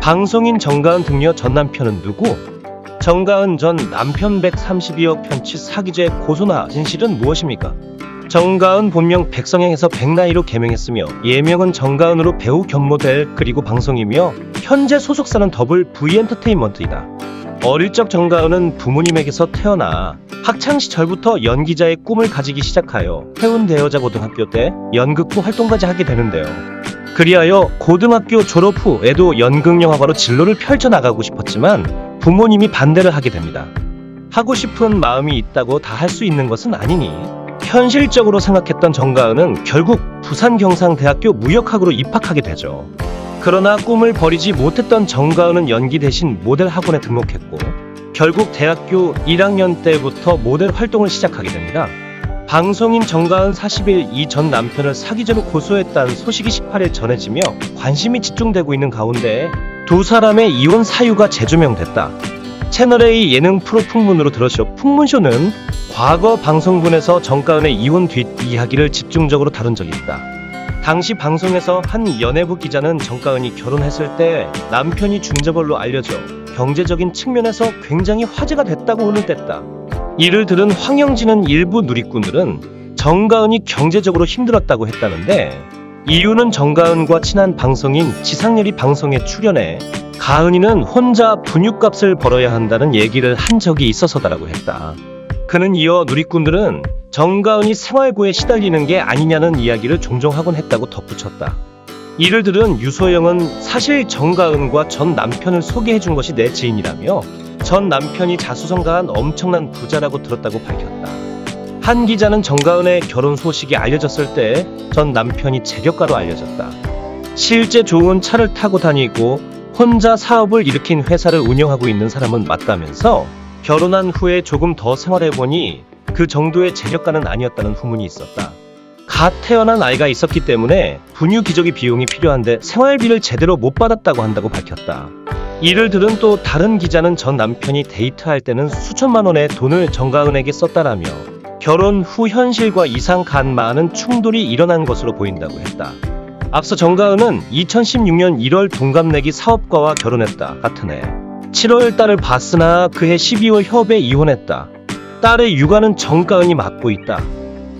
방송인 정가은 등려 전 남편은 누구? 정가은 전 남편 132억 편취 사기죄 고소나 진실은 무엇입니까? 정가은 본명 백성행에서 백나이로 개명했으며 예명은 정가은으로 배우 겸 모델 그리고 방송이며 현재 소속사는 더블 V엔터테인먼트이다. 어릴 적 정가은은 부모님에게서 태어나 학창시절부터 연기자의 꿈을 가지기 시작하여 해운대여자 고등학교 때 연극부 활동까지 하게 되는데요. 그리하여 고등학교 졸업 후에도 연극영화과로 진로를 펼쳐나가고 싶었지만 부모님이 반대를 하게 됩니다. 하고 싶은 마음이 있다고 다 할 수 있는 것은 아니니 현실적으로 생각했던 정가은은 결국 부산경상대학교 무역학으로 입학하게 되죠. 그러나 꿈을 버리지 못했던 정가은은 연기 대신 모델 학원에 등록했고 결국 대학교 1학년 때부터 모델 활동을 시작하게 됩니다. 방송인 정가은 40일 이 전 남편을 사기죄로 고소했다는 소식이 18일 전해지며 관심이 집중되고 있는 가운데 두 사람의 이혼 사유가 재조명됐다. 채널A 예능 프로 풍문으로 들으시오. 풍문쇼는 과거 방송분에서 정가은의 이혼 뒷이야기를 집중적으로 다룬 적이 있다. 당시 방송에서 한 연예부 기자는 정가은이 결혼했을 때 남편이 중재벌로 알려져 경제적인 측면에서 굉장히 화제가 됐다고 혼을 댔다. 이를 들은 황영진은 일부 누리꾼들은 정가은이 경제적으로 힘들었다고 했다는데 이유는 정가은과 친한 방송인 지상렬이 방송에 출연해 가은이는 혼자 분유값을 벌어야 한다는 얘기를 한 적이 있어서다라고 했다. 그는 이어 누리꾼들은 정가은이 생활고에 시달리는 게 아니냐는 이야기를 종종 하곤 했다고 덧붙였다. 이를 들은 유소영은 사실 정가은과 전 남편을 소개해준 것이 내 지인이라며 전 남편이 자수성가한 엄청난 부자라고 들었다고 밝혔다. 한 기자는 정가은의 결혼 소식이 알려졌을 때 전 남편이 재력가로 알려졌다. 실제 좋은 차를 타고 다니고 혼자 사업을 일으킨 회사를 운영하고 있는 사람은 맞다면서 결혼한 후에 조금 더 생활해보니 그 정도의 재력가는 아니었다는 후문이 있었다. 갓 태어난 아이가 있었기 때문에 분유 기저귀 비용이 필요한데 생활비를 제대로 못 받았다고 한다고 밝혔다. 이를 들은 또 다른 기자는 전 남편이 데이트할 때는 수천만 원의 돈을 정가은에게 썼다라며 결혼 후 현실과 이상 간 많은 충돌이 일어난 것으로 보인다고 했다. 앞서 정가은은 2016년 1월 동갑내기 사업가와 결혼했다. 같은 해 7월 딸을 봤으나 그해 12월 협에 이혼했다. 딸의 육아는 정가은이 맡고 있다.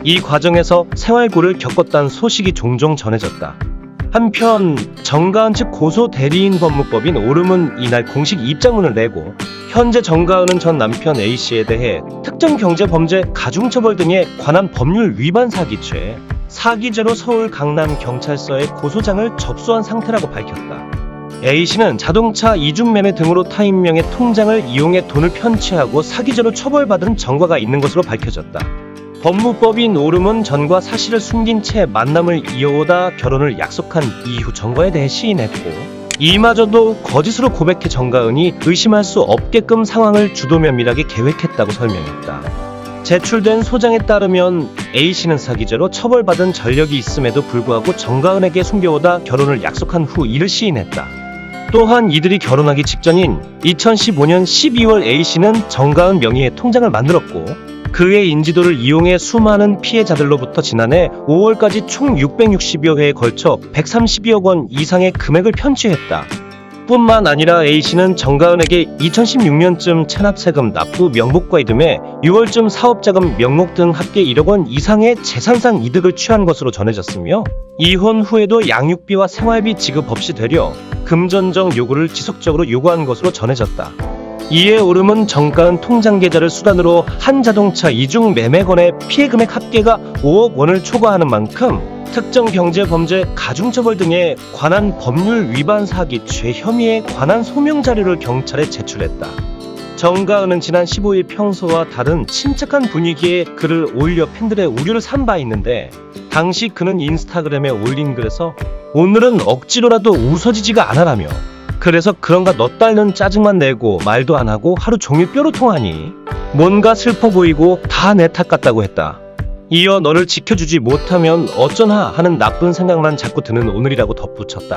이 과정에서 생활고를 겪었다는 소식이 종종 전해졌다. 한편 정가은 측 고소 대리인 법무법인 오름은 이날 공식 입장문을 내고 현재 정가은은 전 남편 A씨에 대해 특정경제범죄 가중처벌 등에 관한 법률 위반 사기죄, 사기죄로 서울 강남경찰서에 고소장을 접수한 상태라고 밝혔다. A씨는 자동차 이중매매 등으로 타인명의 통장을 이용해 돈을 편취하고 사기죄로 처벌받은 전과가 있는 것으로 밝혀졌다. 법무법인 오름은 전과 사실을 숨긴 채 만남을 이어오다 결혼을 약속한 이후 전과에 대해 시인했고 이마저도 거짓으로 고백해 정가은이 의심할 수 없게끔 상황을 주도 면밀하게 계획했다고 설명했다. 제출된 소장에 따르면 A씨는 사기죄로 처벌받은 전력이 있음에도 불구하고 정가은에게 숨겨오다 결혼을 약속한 후 이를 시인했다. 또한 이들이 결혼하기 직전인 2015년 12월 A씨는 정가은 명의의 통장을 만들었고 그의 인지도를 이용해 수많은 피해자들로부터 지난해 5월까지 총 660여 회에 걸쳐 130억 원 이상의 금액을 편취했다. 뿐만 아니라 A씨는 정가은에게 2016년쯤 체납세금 납부 명목과 이듬해 6월쯤 사업자금 명목 등 합계 1억 원 이상의 재산상 이득을 취한 것으로 전해졌으며 이혼 후에도 양육비와 생활비 지급 없이 되려 금전적 요구를 지속적으로 요구한 것으로 전해졌다. 이에 오름은 정가은 통장 계좌를 수단으로 한 자동차 이중 매매건의 피해금액 합계가 5억 원을 초과하는 만큼 특정 경제범죄 가중처벌 등에 관한 법률 위반 사기죄 혐의에 관한 소명자료를 경찰에 제출했다. 정가은은 지난 15일 평소와 다른 침착한 분위기에 글을 올려 팬들의 우려를 산 바 있는데 당시 그는 인스타그램에 올린 글에서 오늘은 억지로라도 웃어지지가 않아라며 그래서 그런가 너 딸은 짜증만 내고 말도 안 하고 하루 종일 뼈로 통하니 뭔가 슬퍼 보이고 다 내 탓 같다고 했다. 이어 너를 지켜주지 못하면 어쩌나 하는 나쁜 생각만 자꾸 드는 오늘이라고 덧붙였다.